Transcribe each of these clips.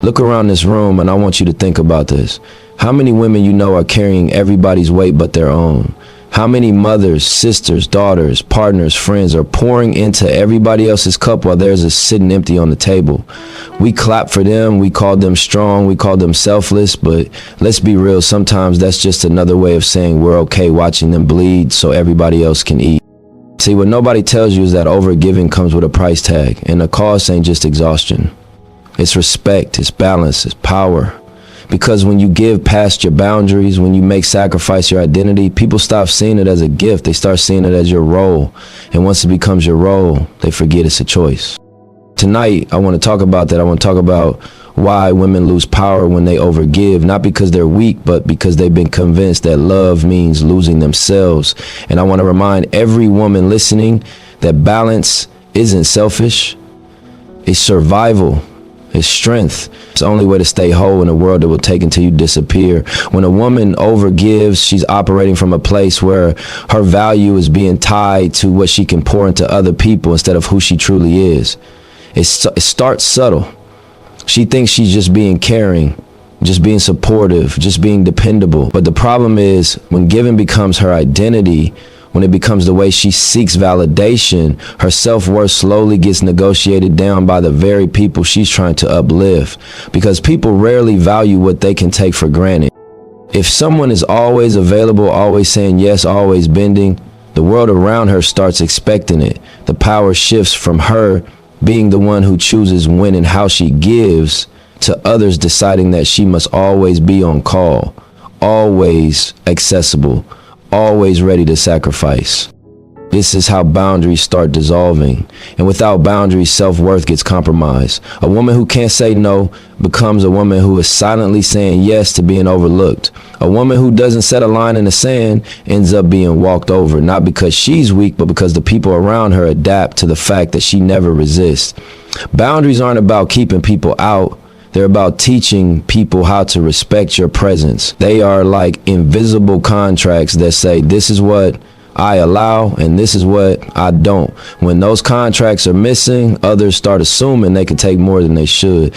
Look around this room and I want you to think about this. How many women you know are carrying everybody's weight but their own? How many mothers, sisters, daughters, partners, friends are pouring into everybody else's cup while theirs is sitting empty on the table? We clap for them, we call them strong, we call them selfless, but let's be real, sometimes that's just another way of saying we're okay watching them bleed so everybody else can eat. See, what nobody tells you is that overgiving comes with a price tag, and the cost ain't just exhaustion. It's respect, it's balance, it's power. Because when you give past your boundaries, when you make sacrifice your identity, people stop seeing it as a gift. They start seeing it as your role. And once it becomes your role, they forget it's a choice. Tonight, I want to talk about that. I want to talk about why women lose power when they overgive, not because they're weak, but because they've been convinced that love means losing themselves. And I want to remind every woman listening that balance isn't selfish, it's survival. It's strength. It's the only way to stay whole in a world that will take until you disappear. When a woman overgives, she's operating from a place where her value is being tied to what she can pour into other people instead of who she truly is. It starts subtle. She thinks she's just being caring, just being supportive, just being dependable. But the problem is when giving becomes her identity, when it becomes the way she seeks validation, her self-worth slowly gets negotiated down by the very people she's trying to uplift. Because people rarely value what they can take for granted. If someone is always available, always saying yes, always bending, the world around her starts expecting it. The power shifts from her being the one who chooses when and how she gives to others deciding that she must always be on call, always accessible, always ready to sacrifice. This is how boundaries start dissolving. And without boundaries, self-worth gets compromised. A woman who can't say no becomes a woman who is silently saying yes to being overlooked. A woman who doesn't set a line in the sand ends up being walked over, not because she's weak, but because the people around her adapt to the fact that she never resists. Boundaries aren't about keeping people out. They're about teaching people how to respect your presence. They are like invisible contracts that say, this is what I allow and this is what I don't. When those contracts are missing, others start assuming they can take more than they should.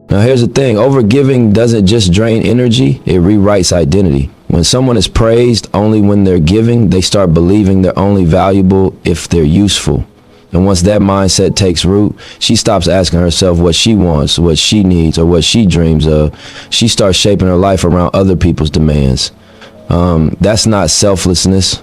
Now here's the thing, overgiving doesn't just drain energy, it rewrites identity. When someone is praised only when they're giving, they start believing they're only valuable if they're useful. And once that mindset takes root, she stops asking herself what she wants, what she needs, or what she dreams of. She starts shaping her life around other people's demands. That's not selflessness.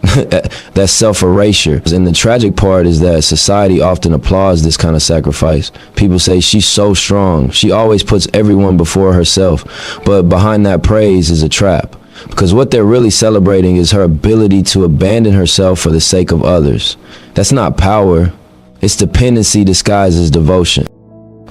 That's self-erasure. And the tragic part is that society often applauds this kind of sacrifice. People say she's so strong. She always puts everyone before herself. But behind that praise is a trap. Because what they're really celebrating is her ability to abandon herself for the sake of others. That's not power. It's dependency disguised as devotion.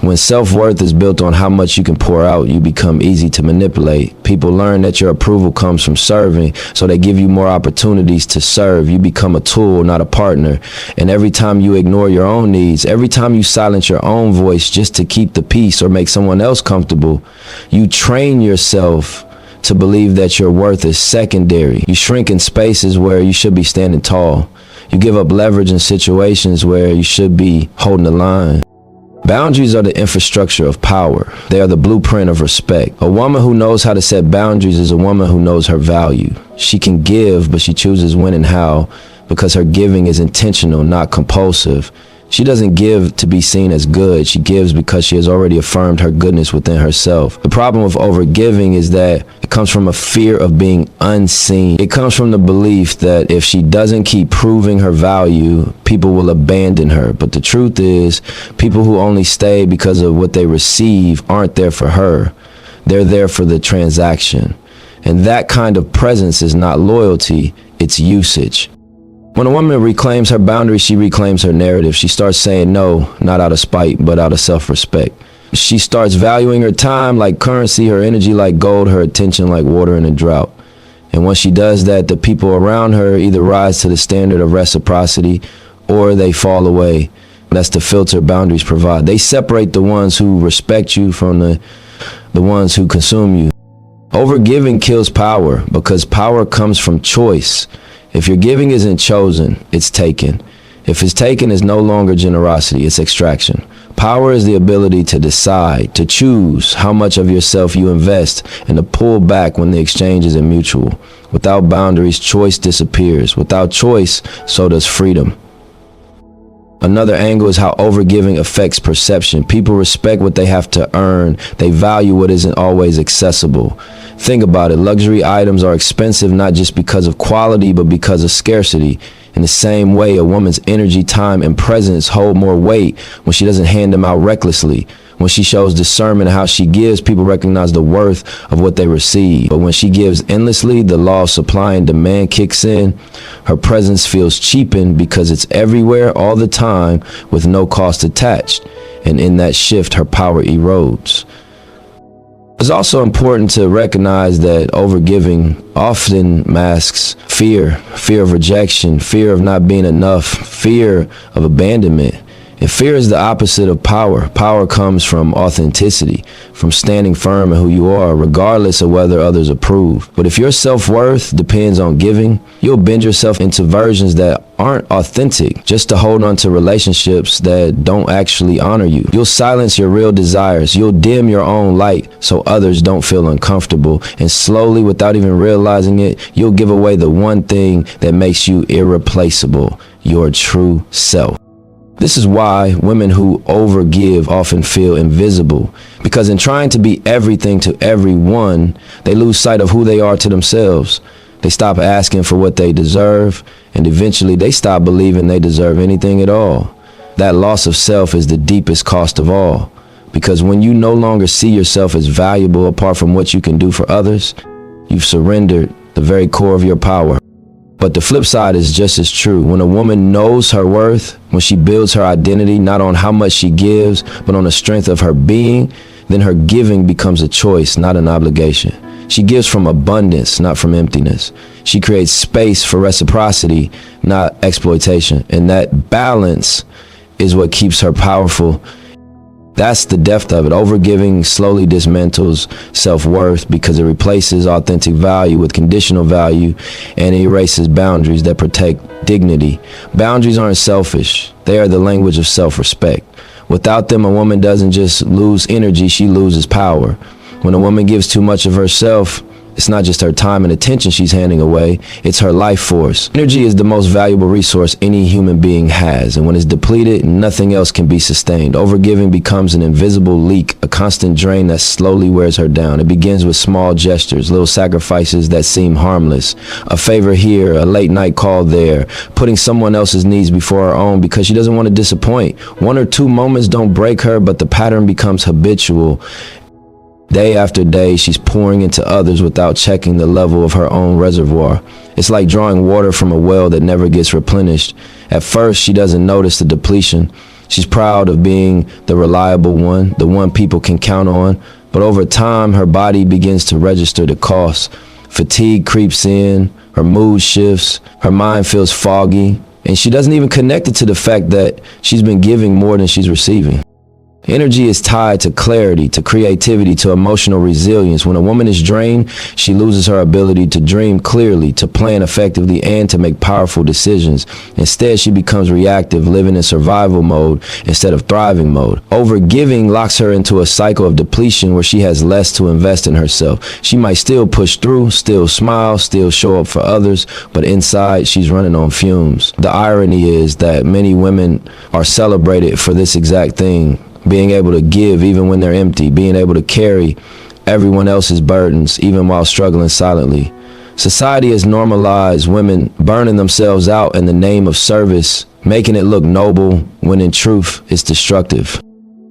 When self-worth is built on how much you can pour out, you become easy to manipulate. People learn that your approval comes from serving, so they give you more opportunities to serve. You become a tool, not a partner. And every time you ignore your own needs, every time you silence your own voice just to keep the peace or make someone else comfortable, you train yourself to believe that your worth is secondary. You shrink in spaces where you should be standing tall. You give up leverage in situations where you should be holding the line. Boundaries are the infrastructure of power. They are the blueprint of respect. A woman who knows how to set boundaries is a woman who knows her value. She can give, but she chooses when and how because her giving is intentional, not compulsive. She doesn't give to be seen as good. She gives because she has already affirmed her goodness within herself. The problem with overgiving is that it comes from a fear of being unseen. It comes from the belief that if she doesn't keep proving her value, people will abandon her. But the truth is, people who only stay because of what they receive aren't there for her. They're there for the transaction. And that kind of presence is not loyalty, it's usage. When a woman reclaims her boundaries, she reclaims her narrative. She starts saying no, not out of spite, but out of self-respect. She starts valuing her time like currency, her energy like gold, her attention like water in a drought. And once she does that, the people around her either rise to the standard of reciprocity or they fall away. That's the filter boundaries provide. They separate the ones who respect you from the ones who consume you. Overgiving kills power because power comes from choice. If your giving isn't chosen, it's taken. If it's taken, it's no longer generosity, it's extraction. Power is the ability to decide, to choose how much of yourself you invest, and to pull back when the exchange isn't mutual. Without boundaries, choice disappears. Without choice, so does freedom. Another angle is how overgiving affects perception. People respect what they have to earn. They value what isn't always accessible. Think about it. Luxury items are expensive not just because of quality, but because of scarcity. In the same way, a woman's energy, time, and presence hold more weight when she doesn't hand them out recklessly. When she shows discernment in how she gives, people recognize the worth of what they receive. But when she gives endlessly, the law of supply and demand kicks in. Her presence feels cheapened because it's everywhere all the time with no cost attached. And in that shift, her power erodes. It's also important to recognize that overgiving often masks fear of rejection, fear of not being enough, fear of abandonment. And fear is the opposite of power. Power comes from authenticity, from standing firm in who you are, regardless of whether others approve. But if your self-worth depends on giving, you'll bend yourself into versions that aren't authentic just to hold on to relationships that don't actually honor you. You'll silence your real desires. You'll dim your own light so others don't feel uncomfortable. And slowly, without even realizing it, you'll give away the one thing that makes you irreplaceable, your true self. This is why women who overgive often feel invisible, because in trying to be everything to everyone, they lose sight of who they are to themselves. They stop asking for what they deserve, and eventually they stop believing they deserve anything at all. That loss of self is the deepest cost of all, because when you no longer see yourself as valuable apart from what you can do for others, you've surrendered the very core of your power. But the flip side is just as true. When a woman knows her worth, when she builds her identity not on how much she gives, but on the strength of her being, then her giving becomes a choice, not an obligation. She gives from abundance, not from emptiness. She creates space for reciprocity, not exploitation. And that balance is what keeps her powerful. That's the depth of it. Overgiving slowly dismantles self-worth because it replaces authentic value with conditional value, and it erases boundaries that protect dignity. Boundaries aren't selfish. They are the language of self-respect. Without them, a woman doesn't just lose energy, she loses power. When a woman gives too much of herself, it's not just her time and attention she's handing away, it's her life force. Energy is the most valuable resource any human being has, and when it's depleted, nothing else can be sustained. Overgiving becomes an invisible leak, a constant drain that slowly wears her down. It begins with small gestures, little sacrifices that seem harmless. A favor here, a late night call there, putting someone else's needs before her own because she doesn't want to disappoint. One or two moments don't break her, but the pattern becomes habitual. Day after day, she's pouring into others without checking the level of her own reservoir. It's like drawing water from a well that never gets replenished. At first, she doesn't notice the depletion. She's proud of being the reliable one, the one people can count on. But over time, her body begins to register the cost. Fatigue creeps in, her mood shifts, her mind feels foggy, and she doesn't even connect it to the fact that she's been giving more than she's receiving. Energy is tied to clarity, to creativity, to emotional resilience. When a woman is drained, she loses her ability to dream clearly, to plan effectively, and to make powerful decisions. Instead, she becomes reactive, living in survival mode instead of thriving mode. Overgiving locks her into a cycle of depletion where she has less to invest in herself. She might still push through, still smile, still show up for others, but inside, she's running on fumes. The irony is that many women are celebrated for this exact thing. Being able to give even when they're empty, being able to carry everyone else's burdens even while struggling silently. Society has normalized women burning themselves out in the name of service, making it look noble when in truth it's destructive.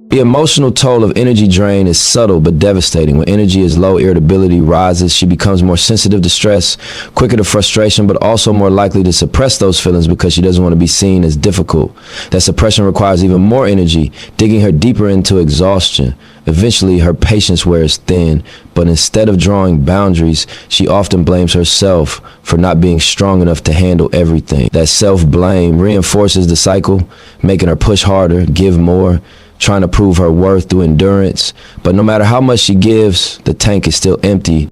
The emotional toll of energy drain is subtle but devastating. When energy is low, irritability rises. She becomes more sensitive to stress, quicker to frustration, but also more likely to suppress those feelings because she doesn't want to be seen as difficult. That suppression requires even more energy, digging her deeper into exhaustion. Eventually, her patience wears thin, but instead of drawing boundaries, she often blames herself for not being strong enough to handle everything. That self-blame reinforces the cycle, making her push harder, give more, trying to prove her worth through endurance. But no matter how much she gives, the tank is still empty.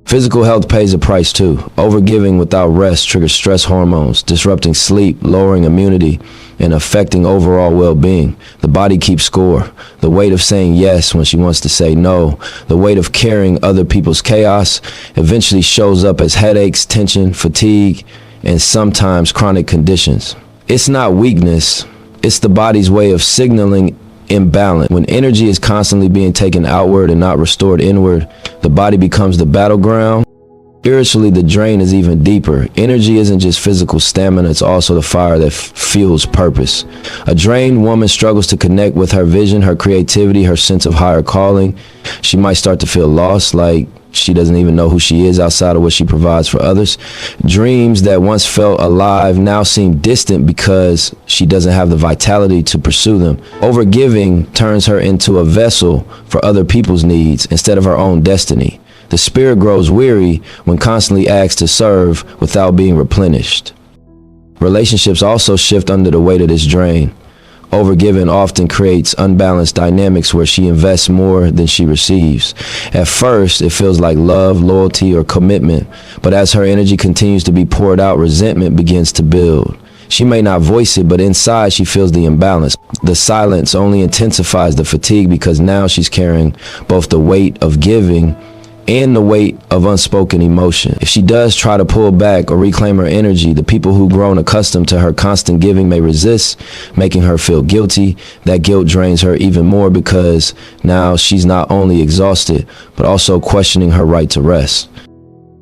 Physical health pays a price too. Overgiving without rest triggers stress hormones, disrupting sleep, lowering immunity, and affecting overall well-being. The body keeps score. The weight of saying yes when she wants to say no, the weight of carrying other people's chaos eventually shows up as headaches, tension, fatigue, and sometimes chronic conditions. It's not weakness, it's the body's way of signaling imbalance. When energy is constantly being taken outward and not restored inward, the body becomes the battleground. Spiritually, the drain is even deeper. Energy isn't just physical stamina, it's also the fire that fuels purpose. A drained woman struggles to connect with her vision, her creativity, her sense of higher calling. She might start to feel lost, like she doesn't even know who she is outside of what she provides for others. Dreams that once felt alive now seem distant because she doesn't have the vitality to pursue them. Overgiving turns her into a vessel for other people's needs instead of her own destiny. The spirit grows weary when constantly asked to serve without being replenished. Relationships also shift under the weight of this drain. Overgiving often creates unbalanced dynamics where she invests more than she receives. At first, it feels like love, loyalty, or commitment, but as her energy continues to be poured out, resentment begins to build. She may not voice it, but inside she feels the imbalance. The silence only intensifies the fatigue because now she's carrying both the weight of giving and the weight of unspoken emotion. If she does try to pull back or reclaim her energy, the people who've grown accustomed to her constant giving may resist, making her feel guilty. That guilt drains her even more because now she's not only exhausted, but also questioning her right to rest.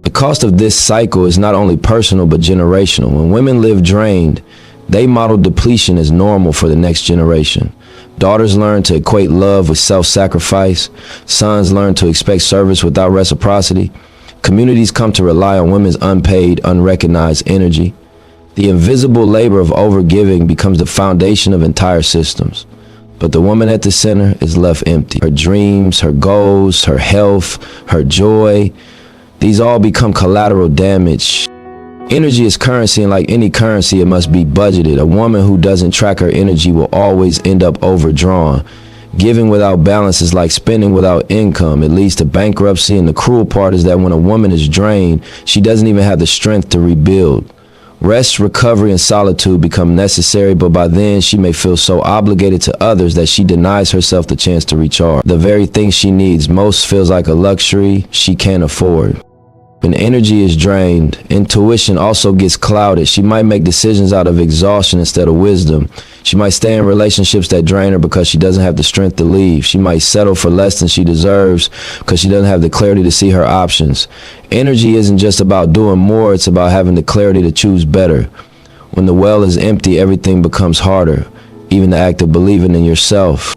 The cost of this cycle is not only personal, but generational. When women live drained, they model depletion as normal for the next generation. Daughters learn to equate love with self-sacrifice. Sons learn to expect service without reciprocity. Communities come to rely on women's unpaid, unrecognized energy. The invisible labor of overgiving becomes the foundation of entire systems. But the woman at the center is left empty. Her dreams, her goals, her health, her joy, these all become collateral damage. Energy is currency, and like any currency, it must be budgeted. A woman who doesn't track her energy will always end up overdrawn. Giving without balance is like spending without income. It leads to bankruptcy, and the cruel part is that when a woman is drained, she doesn't even have the strength to rebuild. Rest, recovery, and solitude become necessary, but by then she may feel so obligated to others that she denies herself the chance to recharge. The very thing she needs most feels like a luxury she can't afford. When energy is drained, intuition also gets clouded. She might make decisions out of exhaustion instead of wisdom. She might stay in relationships that drain her because she doesn't have the strength to leave. She might settle for less than she deserves because she doesn't have the clarity to see her options. Energy isn't just about doing more, it's about having the clarity to choose better. When the well is empty, everything becomes harder, even the act of believing in yourself.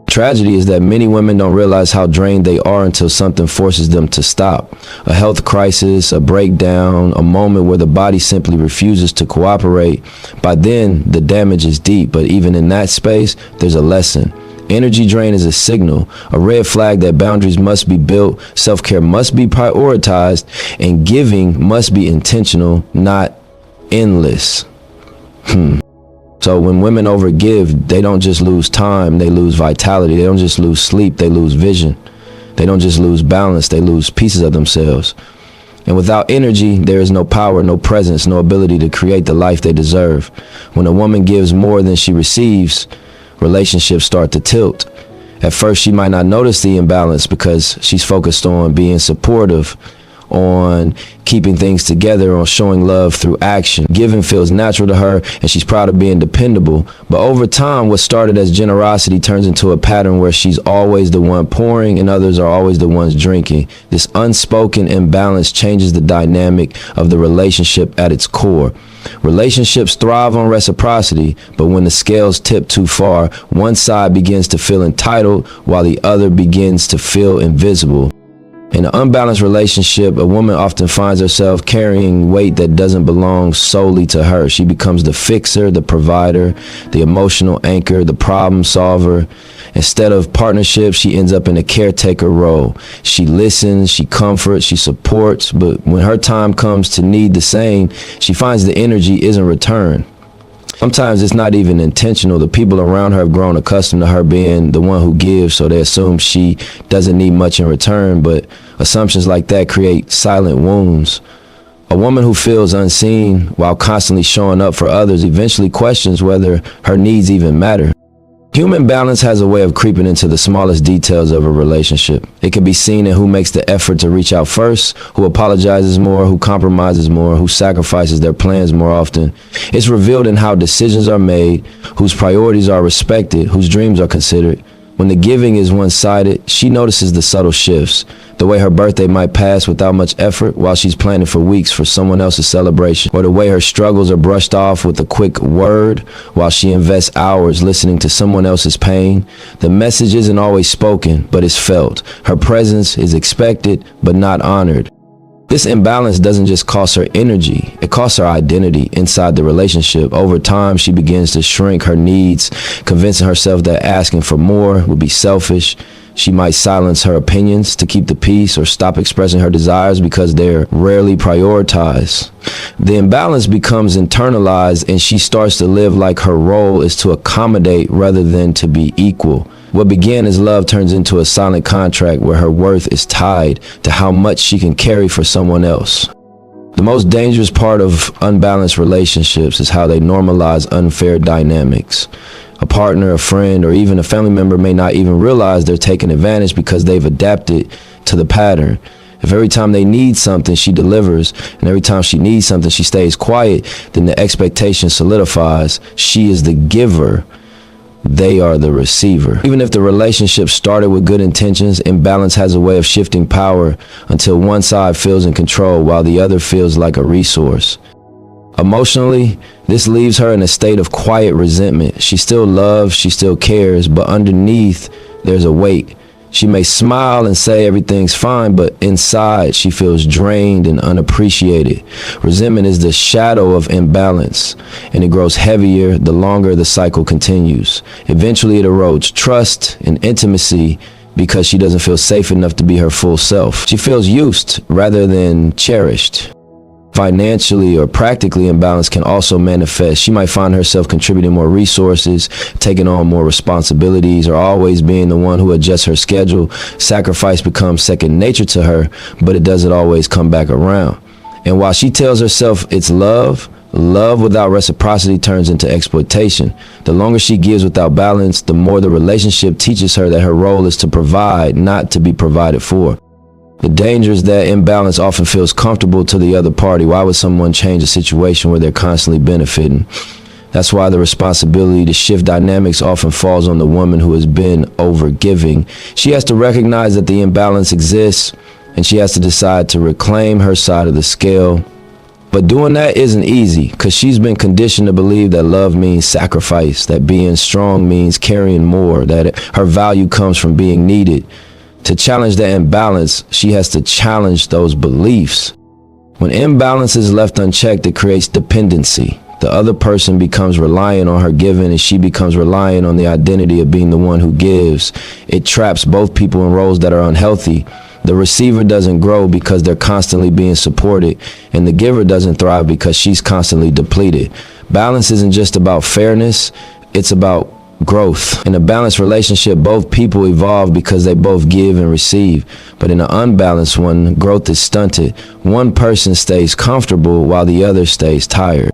Tragedy is that many women don't realize how drained they are until something forces them to stop. A health crisis, a breakdown, a moment where the body simply refuses to cooperate. By then, the damage is deep, but even in that space, there's a lesson. Energy drain is a signal, a red flag that boundaries must be built, self-care must be prioritized, and giving must be intentional, not endless. So when women overgive, they don't just lose time, they lose vitality. They don't just lose sleep, they lose vision. They don't just lose balance, they lose pieces of themselves. And without energy, there is no power, no presence, no ability to create the life they deserve. When a woman gives more than she receives, relationships start to tilt. At first, she might not notice the imbalance because she's focused on being supportive, on keeping things together, on showing love through action. Giving feels natural to her, and she's proud of being dependable. But over time, what started as generosity turns into a pattern where she's always the one pouring and others are always the ones drinking. This unspoken imbalance changes the dynamic of the relationship at its core. Relationships thrive on reciprocity, but when the scales tip too far, one side begins to feel entitled while the other begins to feel invisible. In an unbalanced relationship, a woman often finds herself carrying weight that doesn't belong solely to her. She becomes the fixer, the provider, the emotional anchor, the problem solver. Instead of partnership, she ends up in a caretaker role. She listens, she comforts, she supports, but when her time comes to need the same, she finds the energy isn't returned. Sometimes it's not even intentional. The people around her have grown accustomed to her being the one who gives, so they assume she doesn't need much in return. But Assumptions like that create silent wounds. A woman who feels unseen while constantly showing up for others eventually questions whether her needs even matter. Human balance has a way of creeping into the smallest details of a relationship. It can be seen in who makes the effort to reach out first, who apologizes more, who compromises more, who sacrifices their plans more often. It's revealed in how decisions are made, whose priorities are respected, whose dreams are considered. When the giving is one-sided, she notices the subtle shifts. The way her birthday might pass without much effort while she's planning for weeks for someone else's celebration. Or the way her struggles are brushed off with a quick word while she invests hours listening to someone else's pain. The message isn't always spoken, but it's felt. Her presence is expected, but not honored. This imbalance doesn't just cost her energy, it costs her identity inside the relationship. Over time, she begins to shrink her needs, convincing herself that asking for more would be selfish. She might silence her opinions to keep the peace or stop expressing her desires because they're rarely prioritized. The imbalance becomes internalized and she starts to live like her role is to accommodate rather than to be equal. What began as love turns into a silent contract where her worth is tied to how much she can carry for someone else. The most dangerous part of unbalanced relationships is how they normalize unfair dynamics. A partner, a friend, or even a family member may not even realize they're taking advantage because they've adapted to the pattern. If every time they need something, she delivers, and every time she needs something, she stays quiet, then the expectation solidifies. She is the giver. They are the receiver. Even if the relationship started with good intentions, imbalance has a way of shifting power until one side feels in control while the other feels like a resource. Emotionally, this leaves her in a state of quiet resentment. She still loves, she still cares, but underneath, there's a weight. She may smile and say everything's fine, but inside she feels drained and unappreciated. Resentment is the shadow of imbalance, and it grows heavier the longer the cycle continues. Eventually it erodes trust and intimacy because she doesn't feel safe enough to be her full self. She feels used rather than cherished. Financially or practically, imbalance can also manifest. She might find herself contributing more resources, taking on more responsibilities, or always being the one who adjusts her schedule. Sacrifice becomes second nature to her, but it doesn't always come back around. And while she tells herself it's love, love without reciprocity turns into exploitation. The longer she gives without balance, the more the relationship teaches her that her role is to provide, not to be provided for. The danger is that imbalance often feels comfortable to the other party. Why would someone change a situation where they're constantly benefiting? That's why the responsibility to shift dynamics often falls on the woman who has been overgiving. She has to recognize that the imbalance exists, and she has to decide to reclaim her side of the scale. But doing that isn't easy because she's been conditioned to believe that love means sacrifice, that being strong means carrying more, that her value comes from being needed. To challenge that imbalance, she has to challenge those beliefs. When imbalance is left unchecked, it creates dependency. The other person becomes reliant on her giving, and she becomes reliant on the identity of being the one who gives. It traps both people in roles that are unhealthy. The receiver doesn't grow because they're constantly being supported, and the giver doesn't thrive because she's constantly depleted. Balance isn't just about fairness, it's about growth. In a balanced relationship, both people evolve because they both give and receive. But in an unbalanced one, growth is stunted. One person stays comfortable while the other stays tired.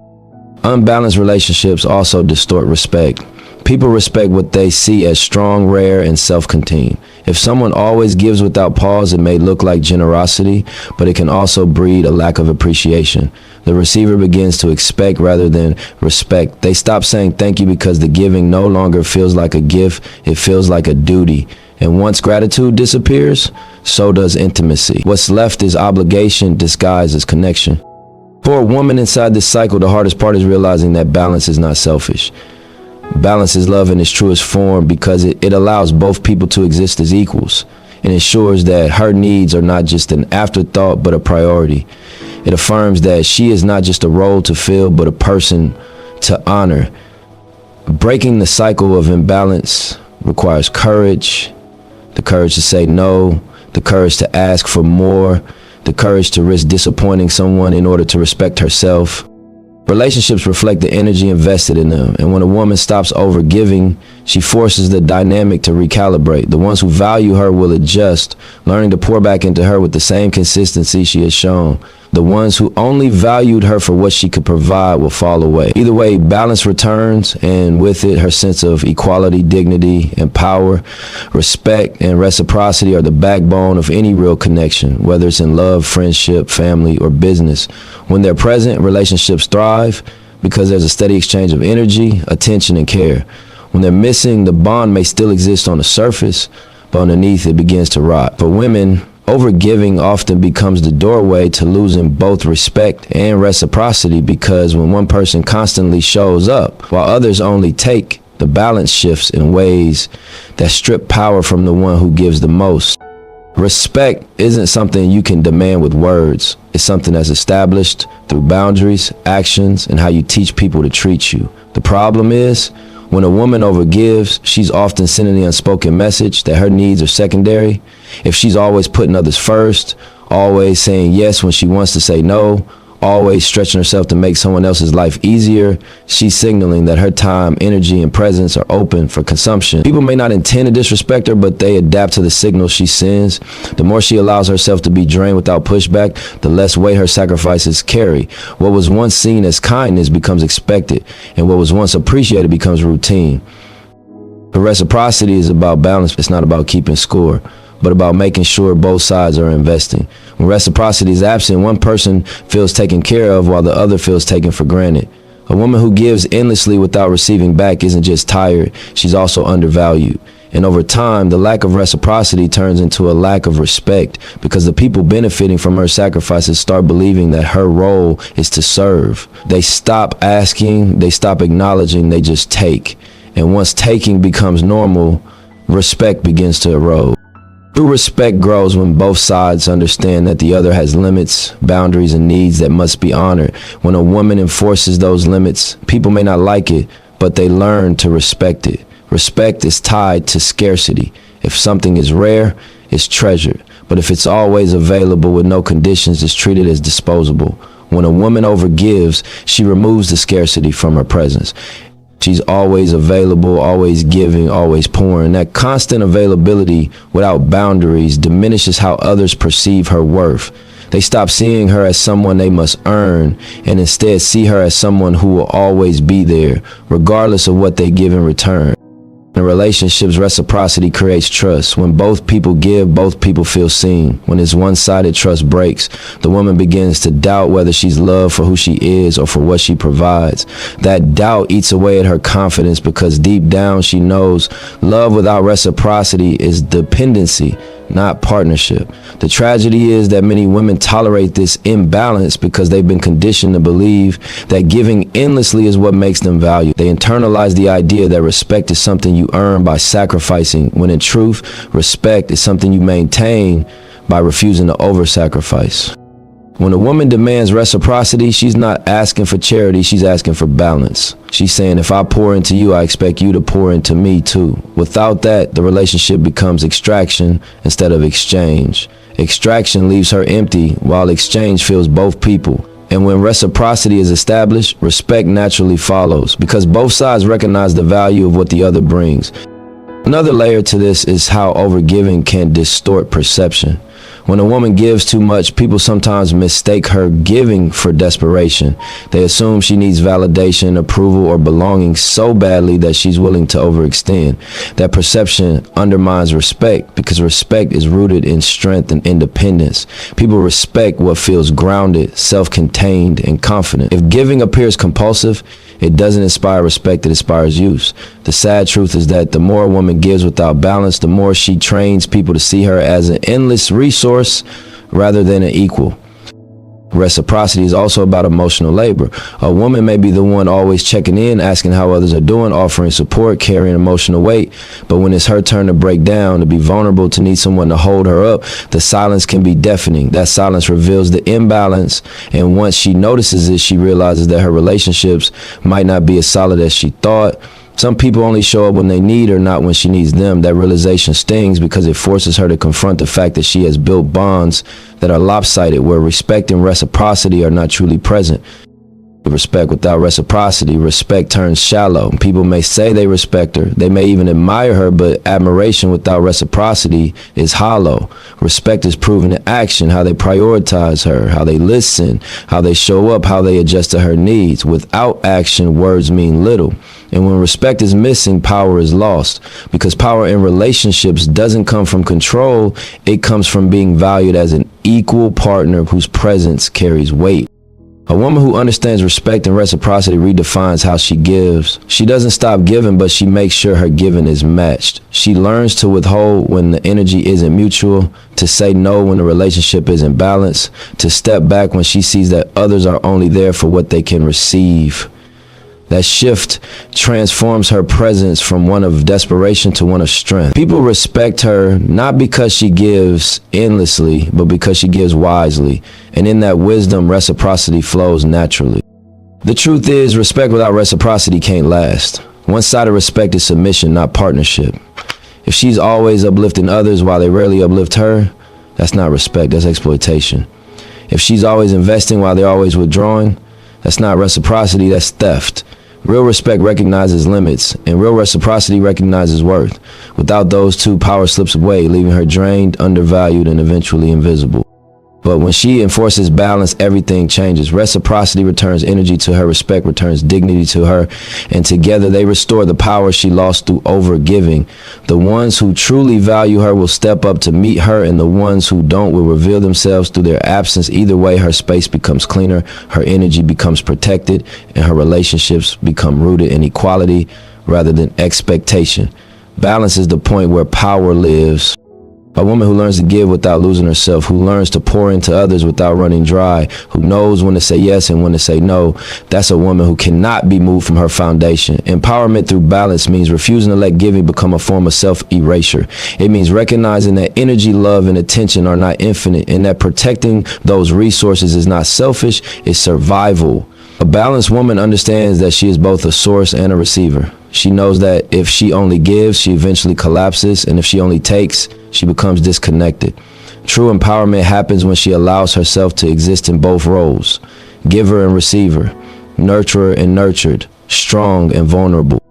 Unbalanced relationships also distort respect. People respect what they see as strong, rare, and self-contained. If someone always gives without pause, it may look like generosity, but it can also breed a lack of appreciation. The receiver begins to expect rather than respect. They stop saying thank you because the giving no longer feels like a gift, it feels like a duty. And once gratitude disappears, so does intimacy. What's left is obligation disguised as connection. For a woman inside this cycle, the hardest part is realizing that balance is not selfish. Balance is love in its truest form because it allows both people to exist as equals and ensures that her needs are not just an afterthought but a priority. It affirms that she is not just a role to fill but a person to honor. Breaking the cycle of imbalance requires courage, the courage to say no, the courage to ask for more, the courage to risk disappointing someone in order to respect herself. Relationships reflect the energy invested in them, and when a woman stops over giving, she forces the dynamic to recalibrate. The ones who value her will adjust, learning to pour back into her with the same consistency she has shown. The ones who only valued her for what she could provide will fall away. Either way, balance returns, and with it, her sense of equality, dignity, and power. Respect and reciprocity are the backbone of any real connection, whether it's in love, friendship, family, or business. When they're present, relationships thrive because there's a steady exchange of energy, attention, and care. When they're missing, the bond may still exist on the surface, but underneath it begins to rot. For women, overgiving often becomes the doorway to losing both respect and reciprocity, because when one person constantly shows up while others only take, the balance shifts in ways that strip power from the one who gives the most. Respect isn't something you can demand with words. It's something that's established through boundaries, actions, and how you teach people to treat you. The problem is, when a woman overgives, she's often sending the unspoken message that her needs are secondary. If she's always putting others first, always saying yes when she wants to say no, always stretching herself to make someone else's life easier, she's signaling that her time, energy, and presence are open for consumption. People may not intend to disrespect her, but they adapt to the signals she sends. The more she allows herself to be drained without pushback, the less weight her sacrifices carry. What was once seen as kindness becomes expected, and what was once appreciated becomes routine. The reciprocity is about balance. It's not about keeping score, but about making sure both sides are investing. When reciprocity is absent, one person feels taken care of while the other feels taken for granted. A woman who gives endlessly without receiving back isn't just tired, she's also undervalued. And over time, the lack of reciprocity turns into a lack of respect, because the people benefiting from her sacrifices start believing that her role is to serve. They stop asking, they stop acknowledging, they just take. And once taking becomes normal, respect begins to erode. True respect grows when both sides understand that the other has limits, boundaries, and needs that must be honored. When a woman enforces those limits, people may not like it, but they learn to respect it. Respect is tied to scarcity. If something is rare, it's treasured. But if it's always available with no conditions, it's treated as disposable. When a woman overgives, she removes the scarcity from her presence. She's always available, always giving, always pouring. That constant availability without boundaries diminishes how others perceive her worth. They stop seeing her as someone they must earn, and instead see her as someone who will always be there, regardless of what they give in return. In relationships, reciprocity creates trust. When both people give, both people feel seen. When this one-sided trust breaks, the woman begins to doubt whether she's loved for who she is or for what she provides. That doubt eats away at her confidence, because deep down she knows love without reciprocity is dependency, not partnership. The tragedy is that many women tolerate this imbalance because they've been conditioned to believe that giving endlessly is what makes them valued. They internalize the idea that respect is something you earn by sacrificing, when in truth, respect is something you maintain by refusing to over-sacrifice. When a woman demands reciprocity, she's not asking for charity, she's asking for balance. She's saying, if I pour into you, I expect you to pour into me too. Without that, the relationship becomes extraction instead of exchange. Extraction leaves her empty, while exchange fills both people. And when reciprocity is established, respect naturally follows, because both sides recognize the value of what the other brings. Another layer to this is how overgiving can distort perception. When a woman gives too much, people sometimes mistake her giving for desperation. They assume she needs validation, approval, or belonging so badly that she's willing to overextend. That perception undermines respect, because respect is rooted in strength and independence. People respect what feels grounded, self-contained, and confident. If giving appears compulsive, it doesn't inspire respect, it inspires use. The sad truth is that the more a woman gives without balance, the more she trains people to see her as an endless resource rather than an equal. Reciprocity is also about emotional labor. A woman may be the one always checking in, asking how others are doing, offering support, carrying emotional weight. But when it's her turn to break down, to be vulnerable, to need someone to hold her up, the silence can be deafening. That silence reveals the imbalance. And once she notices it, she realizes that her relationships might not be as solid as she thought. Some people only show up when they need her, not when she needs them. That realization stings because it forces her to confront the fact that she has built bonds that are lopsided, where respect and reciprocity are not truly present. Respect without reciprocity, respect turns shallow. People may say they respect her, they may even admire her, but admiration without reciprocity is hollow. Respect is proven in action, how they prioritize her, how they listen, how they show up, how they adjust to her needs. Without action, words mean little. And when respect is missing, power is lost. Because power in relationships doesn't come from control, it comes from being valued as an equal partner whose presence carries weight. A woman who understands respect and reciprocity redefines how she gives. She doesn't stop giving, but she makes sure her giving is matched. She learns to withhold when the energy isn't mutual, to say no when the relationship isn't balanced, to step back when she sees that others are only there for what they can receive. That shift transforms her presence from one of desperation to one of strength. People respect her not because she gives endlessly, but because she gives wisely. And in that wisdom, reciprocity flows naturally. The truth is, respect without reciprocity can't last. One-sided respect is submission, not partnership. If she's always uplifting others while they rarely uplift her, that's not respect, that's exploitation. If she's always investing while they're always withdrawing, that's not reciprocity, that's theft. Real respect recognizes limits, and real reciprocity recognizes worth. Without those two, power slips away, leaving her drained, undervalued, and eventually invisible. But when she enforces balance, everything changes. Reciprocity returns energy to her, respect returns dignity to her, and together they restore the power she lost through overgiving. The ones who truly value her will step up to meet her, and the ones who don't will reveal themselves through their absence. Either way, her space becomes cleaner, her energy becomes protected, and her relationships become rooted in equality rather than expectation. Balance is the point where power lives. A woman who learns to give without losing herself, who learns to pour into others without running dry, who knows when to say yes and when to say no, that's a woman who cannot be moved from her foundation. Empowerment through balance means refusing to let giving become a form of self-erasure. It means recognizing that energy, love, and attention are not infinite, and that protecting those resources is not selfish, it's survival. A balanced woman understands that she is both a source and a receiver. She knows that if she only gives, she eventually collapses, and if she only takes, she becomes disconnected. True empowerment happens when she allows herself to exist in both roles, giver and receiver, nurturer and nurtured, strong and vulnerable.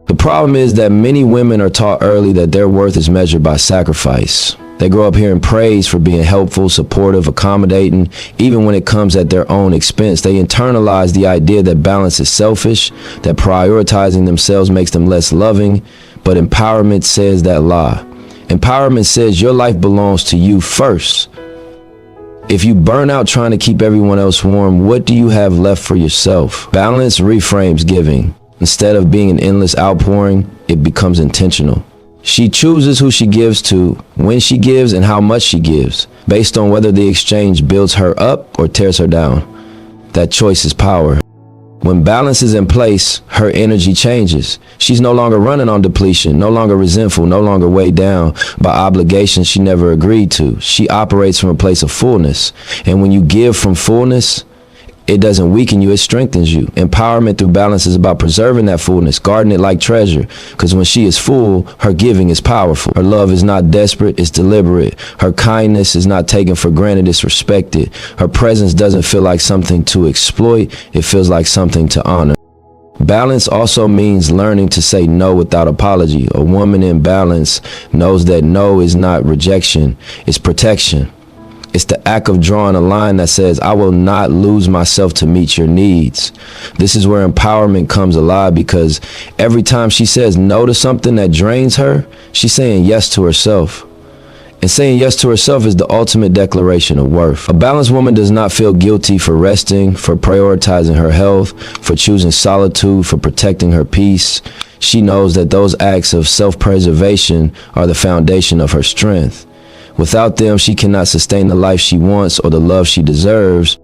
The problem is that many women are taught early that their worth is measured by sacrifice. They grow up hearing praise for being helpful, supportive, accommodating, even when it comes at their own expense. They internalize the idea that balance is selfish, that prioritizing themselves makes them less loving, but empowerment says that lie. Empowerment says your life belongs to you first. If you burn out trying to keep everyone else warm, what do you have left for yourself? Balance reframes giving. Instead of being an endless outpouring, it becomes intentional. She chooses who she gives to, when she gives, and how much she gives, based on whether the exchange builds her up or tears her down. That choice is power. When balance is in place, her energy changes. She's no longer running on depletion, no longer resentful, no longer weighed down by obligations she never agreed to. She operates from a place of fullness. And when you give from fullness, it doesn't weaken you, it strengthens you. Empowerment through balance is about preserving that fullness, guarding it like treasure. Because when she is full, her giving is powerful. Her love is not desperate, it's deliberate. Her kindness is not taken for granted, it's respected. Her presence doesn't feel like something to exploit, it feels like something to honor. Balance also means learning to say no without apology. A woman in balance knows that no is not rejection, it's protection. It's the act of drawing a line that says, I will not lose myself to meet your needs. This is where empowerment comes alive, because every time she says no to something that drains her, she's saying yes to herself. And saying yes to herself is the ultimate declaration of worth. A balanced woman does not feel guilty for resting, for prioritizing her health, for choosing solitude, for protecting her peace. She knows that those acts of self-preservation are the foundation of her strength. Without them, she cannot sustain the life she wants or the love she deserves.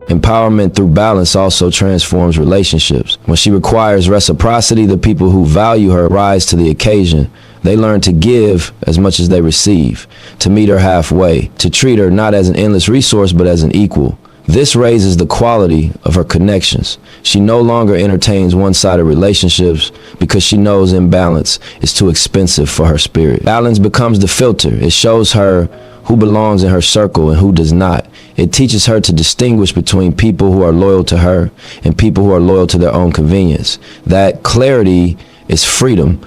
Empowerment through balance also transforms relationships. When she requires reciprocity, the people who value her rise to the occasion. They learn to give as much as they receive, to meet her halfway, to treat her not as an endless resource, but as an equal. This raises the quality of her connections. She no longer entertains one-sided relationships because she knows imbalance is too expensive for her spirit. Balance becomes the filter. It shows her who belongs in her circle and who does not. It teaches her to distinguish between people who are loyal to her and people who are loyal to their own convenience. That clarity is freedom.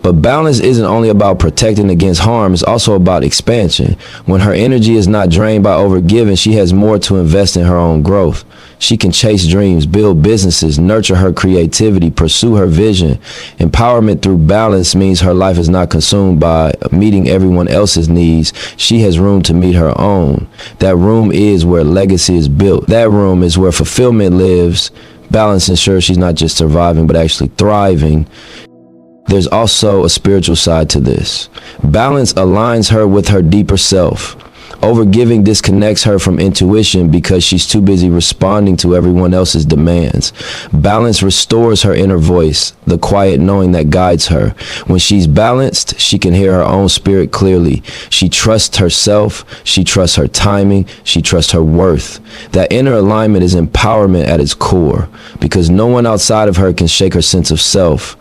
But balance isn't only about protecting against harm, it's also about expansion. When her energy is not drained by overgiving, she has more to invest in her own growth. She can chase dreams, build businesses, nurture her creativity, pursue her vision. Empowerment through balance means her life is not consumed by meeting everyone else's needs. She has room to meet her own. That room is where legacy is built. That room is where fulfillment lives. Balance ensures she's not just surviving, but actually thriving. There's also a spiritual side to this. Balance aligns her with her deeper self. Overgiving disconnects her from intuition because she's too busy responding to everyone else's demands. Balance restores her inner voice, the quiet knowing that guides her. When she's balanced, she can hear her own spirit clearly. She trusts herself, she trusts her timing, she trusts her worth. That inner alignment is empowerment at its core, because no one outside of her can shake her sense of self.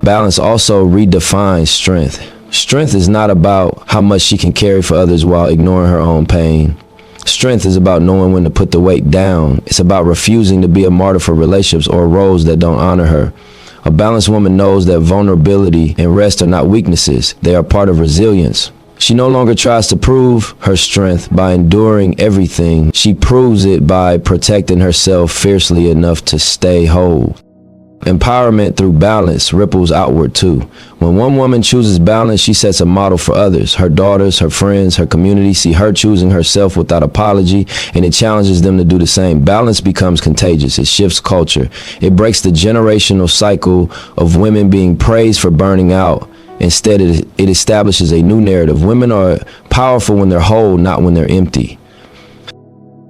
Balance also redefines strength. Strength is not about how much she can carry for others while ignoring her own pain. Strength is about knowing when to put the weight down. It's about refusing to be a martyr for relationships or roles that don't honor her. A balanced woman knows that vulnerability and rest are not weaknesses. They are part of resilience. She no longer tries to prove her strength by enduring everything. She proves it by protecting herself fiercely enough to stay whole. Empowerment through balance ripples outward too. When one woman chooses balance, she sets a model for others. Her daughters, her friends, her community see her choosing herself without apology, and it challenges them to do the same. Balance becomes contagious. It shifts culture. It breaks the generational cycle of women being praised for burning out. Instead, it establishes a new narrative. Women are powerful when they're whole, not when they're empty.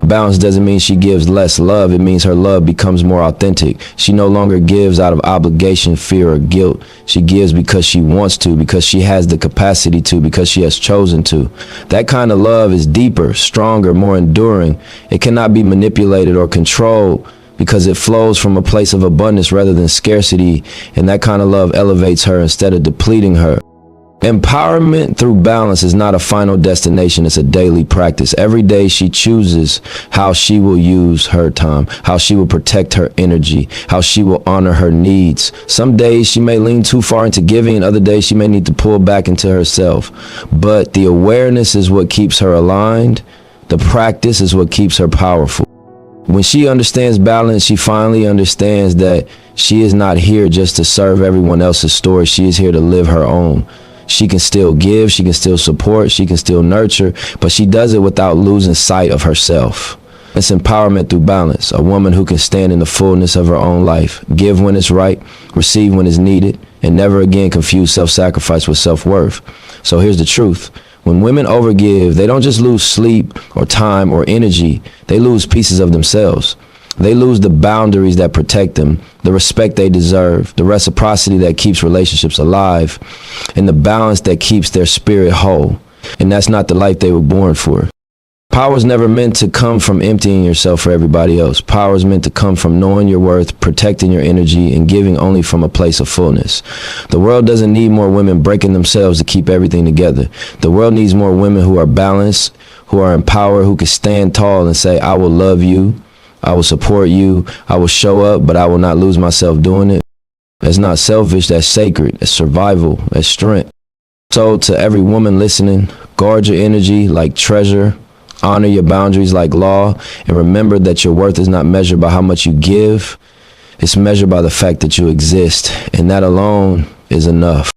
Balance doesn't mean she gives less love. It means her love becomes more authentic. She no longer gives out of obligation, fear, or guilt. She gives because she wants to, because she has the capacity to, because she has chosen to. That kind of love is deeper, stronger, more enduring. It cannot be manipulated or controlled because it flows from a place of abundance rather than scarcity. And that kind of love elevates her instead of depleting her. Empowerment through balance is not a final destination, it's a daily practice. Every day she chooses how she will use her time, how she will protect her energy, how she will honor her needs. Some days she may lean too far into giving, and other days she may need to pull back into herself. But the awareness is what keeps her aligned. The practice is what keeps her powerful. When she understands balance, she finally understands that she is not here just to serve everyone else's story. She is here to live her own. She can still give, she can still support, she can still nurture, but she does it without losing sight of herself. It's empowerment through balance, a woman who can stand in the fullness of her own life, give when it's right, receive when it's needed, and never again confuse self-sacrifice with self-worth. So here's the truth. When women overgive, they don't just lose sleep or time or energy, they lose pieces of themselves. They lose the boundaries that protect them, the respect they deserve, the reciprocity that keeps relationships alive, and the balance that keeps their spirit whole. And that's not the life they were born for. Power is never meant to come from emptying yourself for everybody else. Power is meant to come from knowing your worth, protecting your energy, and giving only from a place of fullness. The world doesn't need more women breaking themselves to keep everything together. The world needs more women who are balanced, who are empowered, who can stand tall and say, I will love you. I will support you. I will show up, but I will not lose myself doing it. That's not selfish. That's sacred. That's survival. That's strength. So to every woman listening, guard your energy like treasure. Honor your boundaries like law. And remember that your worth is not measured by how much you give. It's measured by the fact that you exist. And that alone is enough.